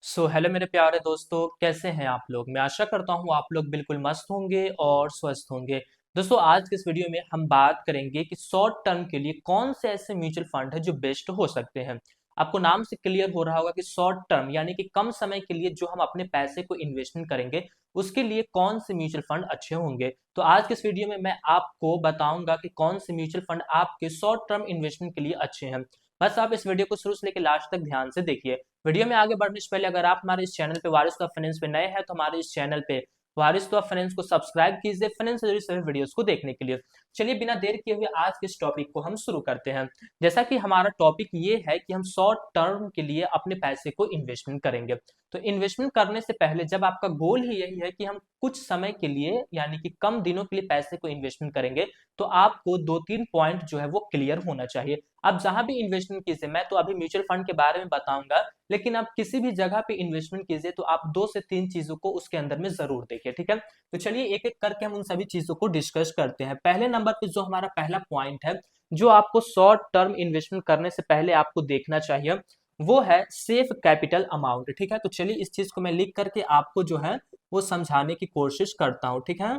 Hello मेरे प्यारे दोस्तों, कैसे हैं आप लोग। मैं आशा करता हूँ आप लोग बिल्कुल मस्त होंगे और स्वस्थ होंगे। दोस्तों, आज के इस वीडियो में हम बात करेंगे कि शॉर्ट टर्म के लिए कौन से ऐसे म्यूचुअल फंड है जो बेस्ट हो सकते हैं। आपको नाम से क्लियर हो रहा होगा कि शॉर्ट टर्म यानी कि कम समय के लिए जो हम अपने पैसे को इन्वेस्टमेंट करेंगे, उसके लिए कौन से म्यूचुअल फंड अच्छे होंगे। तो आज के इस वीडियो में मैं आपको बताऊंगा कि कौन से म्यूचुअल फंड आपके शॉर्ट टर्म इन्वेस्टमेंट के लिए अच्छे हैं। बस आप इस वीडियो को शुरू से लेकर लास्ट तक ध्यान से देखिए। वीडियो में आगे बढ़ने से पहले अगर आप हमारे इस चैनल पे वारिस टॉप फाइनेंस पे नए हैं तो हमारे इस चैनल पे वारिस टॉप फाइनेंस को सब्सक्राइब कीजिए फाइनेंस से जुड़ी सभी वीडियोस को देखने के लिए। चलिए बिना देर किए हुए आज के इस टॉपिक को हम शुरू करते हैं। जैसा कि हमारा टॉपिक ये है कि हम शॉर्ट टर्म के लिए अपने पैसे को इन्वेस्टमेंट करेंगे। तो इन्वेस्टमेंट करने से पहले जब आपका गोल ही यही है कि हम कुछ समय के लिए यानी कि कम दिनों के लिए पैसे को इन्वेस्टमेंट करेंगे, तो आपको दो तीन पॉइंट जो है वो क्लियर होना चाहिए। आप जहां भी इन्वेस्टमेंट कीजिए, मैं तो अभी म्यूचुअल फंड के बारे में बताऊंगा, लेकिन आप किसी भी जगह पे इन्वेस्टमेंट कीजिए तो आप दो से तीन चीजों को उसके अंदर में जरूर देखिए, ठीक है। तो चलिए एक एक करके हम उन सभी चीजों को डिस्कस करते हैं। पहले नंबर पे जो हमारा पहला पॉइंट है, जो आपको शॉर्ट टर्म इन्वेस्टमेंट करने से पहले आपको देखना चाहिए, वो है सेफ कैपिटल अमाउंट, ठीक है। तो चलिए इस चीज को मैं लिख करके आपको जो है वो समझाने की कोशिश करता हूं, ठीक है।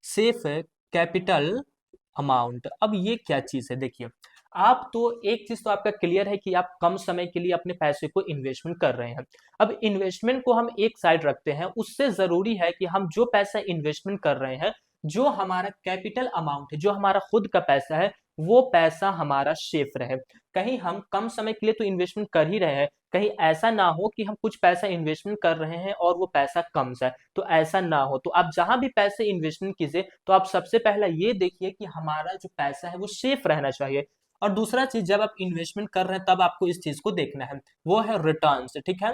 सेफ कैपिटल अमाउंट, अब ये क्या चीज है देखिए। आप तो एक चीज तो आपका क्लियर है कि आप कम समय के लिए अपने पैसे को इन्वेस्टमेंट कर रहे हैं। अब इन्वेस्टमेंट को हम एक साइड रखते हैं, उससे जरूरी है कि हम जो पैसा इन्वेस्टमेंट कर रहे हैं, जो हमारा कैपिटल अमाउंट है, जो हमारा खुद का पैसा है, वो पैसा हमारा सेफ रहे। कहीं हम कम समय के लिए तो इन्वेस्टमेंट कर ही रहे हैं, कहीं ऐसा ना हो कि हम कुछ पैसा इन्वेस्टमेंट कर रहे हैं और वो पैसा कम सा है, तो ऐसा ना हो। तो आप जहां भी पैसे इन्वेस्टमेंट कीजिए तो आप सबसे पहला ये देखिए कि हमारा जो पैसा है वो सेफ रहना चाहिए। और दूसरा चीज, जब आप इन्वेस्टमेंट कर रहे हैं तब आपको इस चीज को देखना है, वो है रिटर्न्स, ठीक है।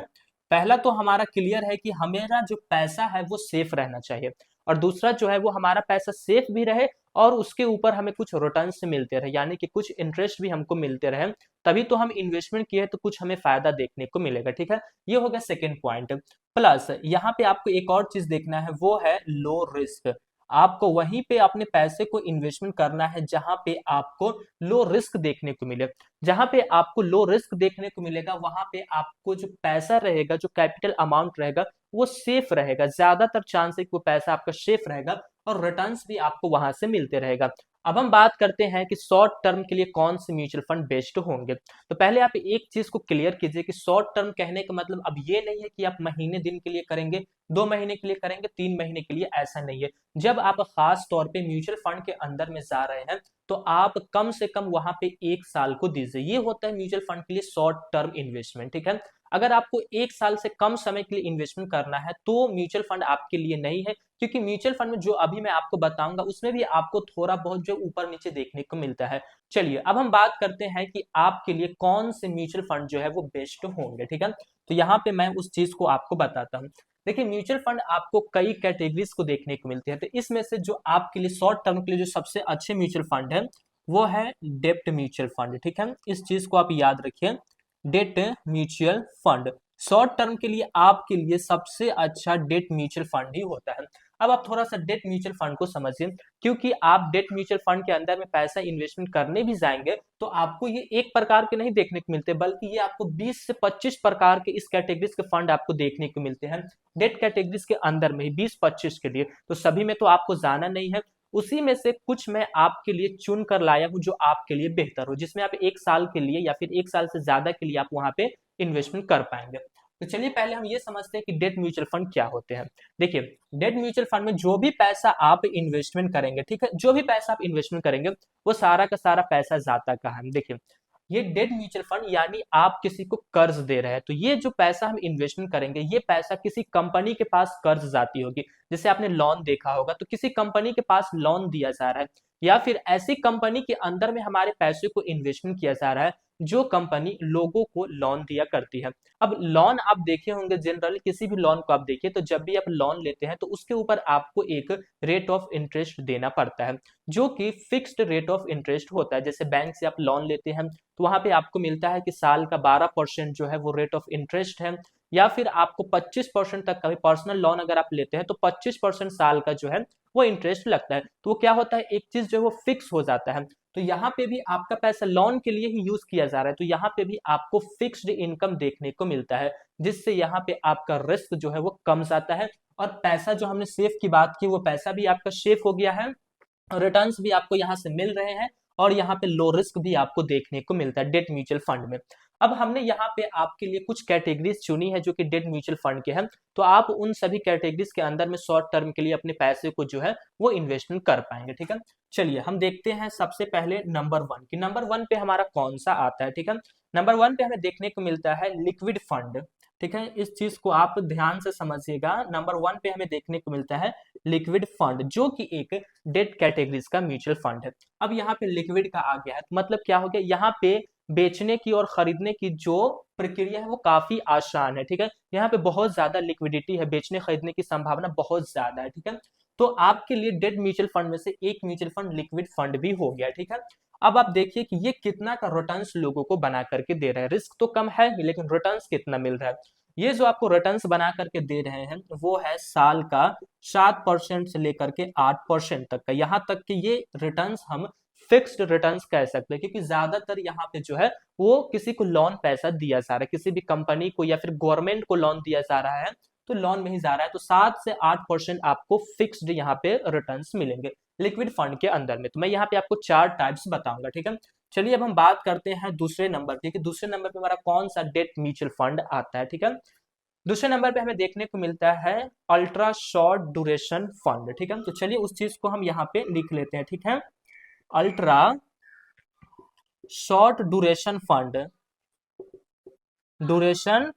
पहला तो हमारा क्लियर है कि हमारा जो पैसा है वो सेफ रहना चाहिए, और दूसरा जो है वो हमारा पैसा सेफ भी रहे और उसके ऊपर हमें कुछ रिटर्न्स मिलते रहे, यानी कि कुछ इंटरेस्ट भी हमको मिलते रहे। तभी तो हम इन्वेस्टमेंट किए तो कुछ हमें फायदा देखने को मिलेगा, ठीक है। ये हो गया सेकेंड पॉइंट। प्लस यहाँ पे आपको एक और चीज देखना है, वो है लो रिस्क। आपको वहीं पे अपने पैसे को इन्वेस्टमेंट करना है जहां पे आपको लो रिस्क देखने को मिले। जहां पे आपको लो रिस्क देखने को मिलेगा वहां पे आपको जो पैसा रहेगा, जो कैपिटल अमाउंट रहेगा, वो सेफ रहेगा। ज्यादातर चांस है कि वो पैसा आपका सेफ रहेगा और रिटर्न्स भी आपको वहां से मिलते रहेगा। अब हम बात करते हैं कि शॉर्ट टर्म के लिए कौन से म्यूचुअल फंड बेस्ट होंगे। तो पहले आप एक चीज को क्लियर कीजिए कि शॉर्ट टर्म कहने का मतलब अब ये नहीं है कि आप महीने दिन के लिए करेंगे, 2 महीने के लिए करेंगे, 3 महीने के लिए, ऐसा नहीं है। जब आप खास तौर पे म्यूचुअल फंड के अंदर में जा रहे हैं तो आप कम से कम वहां पे 1 साल को दीजिए। ये होता है म्यूचुअल फंड के लिए शॉर्ट टर्म इन्वेस्टमेंट, ठीक है। अगर आपको 1 साल से कम समय के लिए इन्वेस्टमेंट करना है तो म्यूचुअल फंड आपके लिए नहीं है, क्योंकि म्यूचुअल फंड में जो अभी मैं आपको बताऊंगा उसमें भी आपको थोड़ा बहुत जो ऊपर नीचे देखने को मिलता है। चलिए अब हम बात करते हैं कि आपके लिए कौन से म्यूचुअल फंड जो है वो बेस्ट होंगे, ठीक है। तो यहाँ पे मैं उस चीज को आपको बताता हूँ। देखिए, म्यूचुअल फंड आपको कई कैटेगरीज को देखने को मिलती है, तो इसमें से जो आपके लिए शॉर्ट टर्म के लिए जो सबसे अच्छे म्यूचुअल फंड है, वो है डेप्ट म्यूचुअल फंड, ठीक है। इस चीज को आप याद रखिए, debt mutual fund short term के लिए आपके लिए सबसे अच्छा डेट म्यूचुअल फंड ही होता है। अब आप थोड़ा सा डेट म्यूचुअल फंड को समझिए, क्योंकि आप डेट म्यूचुअल फंड के अंदर में पैसा इन्वेस्टमेंट करने भी जाएंगे तो आपको ये एक प्रकार के नहीं देखने को मिलते, बल्कि ये आपको 20 से 25 प्रकार के इस कैटेगरीज के फंड आपको देखने को मिलते हैं डेट कैटेगरीज के अंदर में ही, 20-25 के लिए। तो सभी में तो आपको जाना नहीं है, उसी में से कुछ मैं आपके लिए चुन कर लाया हूं जो आपके लिए बेहतर हो, जिसमें आप 1 साल के लिए या फिर 1 साल से ज्यादा के लिए आप वहां पे इन्वेस्टमेंट कर पाएंगे। तो चलिए पहले हम ये समझते हैं कि डेट म्यूचुअल फंड क्या होते हैं। देखिए, डेट म्यूचुअल फंड में जो भी पैसा आप इन्वेस्टमेंट करेंगे, ठीक है, जो भी पैसा आप इन्वेस्टमेंट करेंगे वो सारा का सारा पैसा जाता कहाँ है। देखिए, ये डेट म्यूचुअल फंड यानी आप किसी को कर्ज दे रहे हैं, तो ये जो पैसा हम इन्वेस्टमेंट करेंगे ये पैसा किसी कंपनी के पास कर्ज जाती होगी। जैसे आपने लोन देखा होगा, तो किसी कंपनी के पास लोन दिया जा रहा है, या फिर ऐसी कंपनी के अंदर में हमारे पैसे को इन्वेस्टमेंट किया जा रहा है जो कंपनी लोगों को लोन दिया करती है। अब लोन आप देखे होंगे, जनरली किसी भी लोन को आप देखिए तो जब भी आप लोन लेते हैं तो उसके ऊपर आपको एक रेट ऑफ इंटरेस्ट देना पड़ता है, जो कि फिक्स्ड रेट ऑफ इंटरेस्ट होता है। जैसे बैंक से आप लोन लेते हैं तो वहां पे आपको मिलता है कि साल का 12% जो है वो रेट ऑफ इंटरेस्ट है, या फिर आपको 25% तक का भी पर्सनल लोन अगर आप लेते हैं तो 25% साल का जो है वो इंटरेस्ट लगता है। तो वो क्या होता है, एक चीज जो है वो फिक्स हो जाता है। तो यहाँ पे भी आपका पैसा लोन के लिए ही यूज किया जा रहा है, तो यहाँ पे भी आपको फिक्स्ड इनकम देखने को मिलता है, जिससे यहाँ पे आपका रिस्क जो है वो कम जाता है। और पैसा जो हमने सेफ की बात की, वो पैसा भी आपका सेफ हो गया है, रिटर्न्स भी आपको यहाँ से मिल रहे हैं, और यहाँ पे लो रिस्क भी आपको देखने को मिलता है डेट म्यूचुअल फंड में। अब हमने यहाँ पे आपके लिए कुछ कैटेगरीज चुनी है जो कि डेट म्यूचुअल फंड के हैं, तो आप उन सभी कैटेगरीज के अंदर में शॉर्ट टर्म के लिए अपने पैसे को जो है वो इन्वेस्टमेंट कर पाएंगे। ठीक है, चलिए हम देखते हैं सबसे पहले नंबर वन की, नंबर वन पे हमारा कौन सा आता है। ठीक है, नंबर वन पे हमें देखने को मिलता है लिक्विड फंड। ठीक है, इस चीज को आप ध्यान से समझिएगा। नंबर वन पे हमें देखने को मिलता है लिक्विड फंड, जो कि एक डेट कैटेगरीज का म्यूचुअल फंड है। अब यहाँ पे लिक्विड का आ गया है, मतलब क्या हो गया, यहाँ पे बेचने की और खरीदने की जो प्रक्रिया है वो काफी आसान है। ठीक है, यहाँ पे बहुत ज्यादा लिक्विडिटी है, बेचने खरीदने की संभावना बहुत ज्यादा है। ठीक है, तो आपके लिए डेट म्यूचुअल फंड में से एक म्यूचुअल फंड लिक्विड फंड भी हो गया। ठीक है, अब आप देखिए कि ये कितना का रिटर्न्स लोगों को बना करके दे रहा है। रिस्क तो कम है ही, लेकिन रिटर्न्स कितना मिल रहा है। ये जो आपको रिटर्न्स बना करके दे रहे हैं वो है साल का 7% से लेकर के 8% तक का। यहाँ तक कि ये रिटर्न्स हम फिक्स्ड रिटर्न्स कह सकते हैं, क्योंकि ज्यादातर यहाँ पे जो है वो किसी को लोन पैसा दिया जा रहा है, किसी भी कंपनी को या फिर गवर्नमेंट को लोन दिया जा रहा है, तो लोन में ही जा रहा है। तो 7 से 8% आपको फिक्स्ड यहाँ पे रिटर्न्स मिलेंगे लिक्विड फंड के अंदर में। तो मैं यहाँ पे आपको 4 टाइप्स बताऊंगा। ठीक है, चलिए अब हम बात करते हैं दूसरे नंबर की कि दूसरे नंबर पे हमारा कौन सा डेट म्यूचुअल फंड आता है। ठीक है, दूसरे नंबर पे हमें देखने को मिलता है अल्ट्रा शॉर्ट ड्यूरेशन फंड। ठीक है, तो चलिए उस चीज को हम यहाँ पे लिख लेते हैं। ठीक है, ultra short duration fund, duration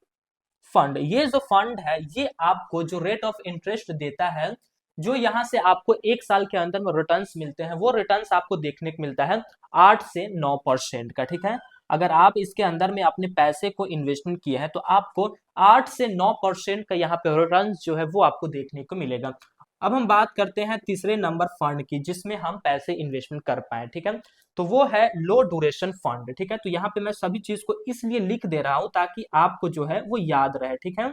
fund, ये जो फंड है ये आपको जो रेट ऑफ इंटरेस्ट देता है, जो यहाँ से आपको 1 साल के अंदर में रिटर्न्स मिलते हैं, वो रिटर्न्स आपको देखने को मिलता है 8 से 9% का। ठीक है, अगर आप इसके अंदर में अपने पैसे को इन्वेस्टमेंट किए हैं तो आपको 8 से 9% का यहाँ पे रिटर्न्स जो है वो आपको देखने को मिलेगा। अब हम बात करते हैं तीसरे नंबर फंड की जिसमें हम पैसे इन्वेस्टमेंट कर पाए। ठीक है, तो वो है लो ड्यूरेशन फंड। ठीक है, तो यहाँ पे मैं सभी चीज को इसलिए लिख दे रहा हूं ताकि आपको जो है वो याद रहे। ठीक है,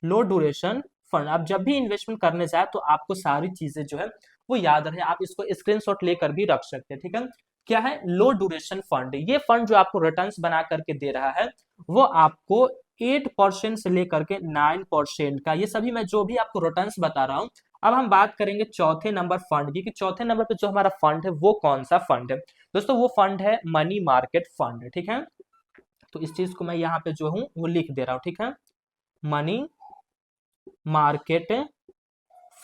लो ड्यूरेशन फंड, आप जब भी इन्वेस्टमेंट करने जाए तो आपको सारी चीजें जो है वो याद रहे, आप इसको स्क्रीनशॉट लेकर भी रख सकते हैं। ठीक है, क्या है लो ड्यूरेशन फंड, ये फंड जो आपको रिटर्न्स बना करके दे रहा है वो आपको 8% से लेकर के 9% का, ये सभी मैं जो भी आपको रिटर्न्स बता रहा हूँ। अब हम बात करेंगे चौथे नंबर फंड की कि चौथे नंबर पे जो हमारा फंड है वो कौन सा फंड है। दोस्तों वो फंड है मनी मार्केट फंड। ठीक है, तो इस चीज को मैं यहाँ पे जो हूँ वो लिख दे रहा हूँ। ठीक है, मनी मार्केट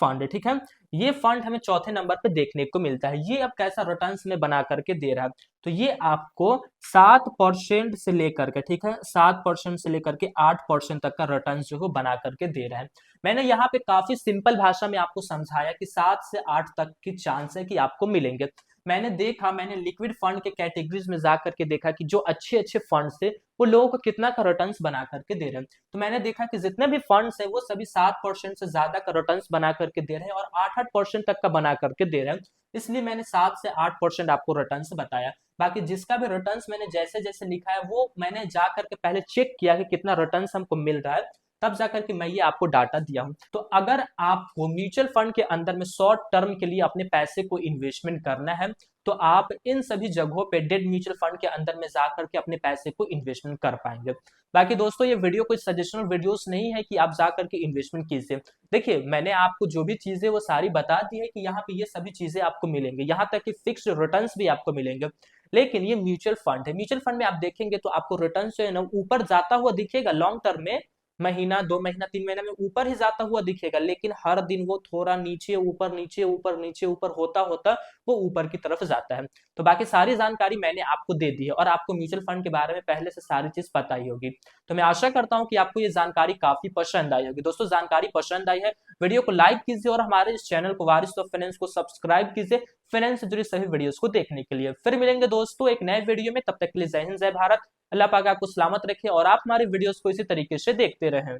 फंड। ठीक है, ये फंड हमें चौथे नंबर पे देखने को मिलता है। ये अब कैसा रिटर्न्स में बना करके दे रहा है, तो ये आपको 7% से लेकर के, ठीक है, 7% से लेकर के 8% तक का रिटर्न जो है बना करके दे रहा है। मैंने यहाँ पे काफी सिंपल भाषा में आपको समझाया कि 7 से 8 तक की चांस है कि आपको मिलेंगे। मैंने लिक्विड फंड के कैटेगरीज में जा करके देखा कि जो अच्छे अच्छे फंड्स थे वो लोगों को कितना का रिटर्न्स बना करके दे रहे हैं। तो मैंने देखा कि जितने भी फंड्स है वो सभी 7% से ज्यादा का रिटर्न्स बना करके दे रहे हैं और 8-8% तक का बना करके दे रहे हैं। इसलिए मैंने 7 से 8% आपको रिटर्न्स बताया। बाकी जिसका भी रिटर्न्स मैंने जैसे जैसे लिखा है वो मैंने जा करके पहले चेक किया कि कितना रिटर्न्स हमको मिल रहा है, तब जाकर के मैं ये आपको डाटा दिया हूं। तो अगर आपको म्यूचुअल फंड के अंदर में शॉर्ट टर्म के लिए अपने पैसे को इन्वेस्टमेंट करना है तो आप इन सभी जगहों पे डेट म्यूचुअल फंड के अंदर में जाकर के अपने पैसे को इन्वेस्टमेंट कर पाएंगे। बाकी दोस्तों ये वीडियो कोई सजेशनल वीडियोस नहीं है कि आप जाकर के इन्वेस्टमेंट कीजिए। देखिए मैंने आपको जो भी चीजें वो सारी बता दी है कि यहाँ पे ये सभी चीजें आपको मिलेंगे, यहाँ तक कि फिक्स्ड रिटर्न्स भी आपको मिलेंगे। लेकिन ये म्यूचुअल फंड है, म्यूचुअल फंड में आप देखेंगे तो आपको रिटर्न जो है ना ऊपर जाता हुआ दिखेगा, लॉन्ग टर्म में महीना 2 महीना 3 महीना में ऊपर ही जाता हुआ दिखेगा, लेकिन हर दिन वो थोड़ा नीचे ऊपर नीचे ऊपर नीचे ऊपर होता होता वो ऊपर की तरफ जाता है। तो बाकी सारी जानकारी मैंने आपको दे दी है और आपको म्यूचुअल फंड के बारे में पहले से सारी चीज पता ही होगी। तो मैं आशा करता हूँ कि आपको ये जानकारी काफी पसंद आई होगी। दोस्तों जानकारी पसंद आई है, वीडियो को लाइक कीजिए और हमारे इस चैनल को वारिस ऑफ फाइनेंस को सब्सक्राइब कीजिए फाइनेंस से जुड़ी सभी वीडियोस को देखने के लिए। फिर मिलेंगे दोस्तों एक नए वीडियो में, तब तक के लिए जय हिंद जय भारत। अल्लाह पाक आपको सलामत रखे और आप हमारे वीडियोस को इसी तरीके से देखते रहें।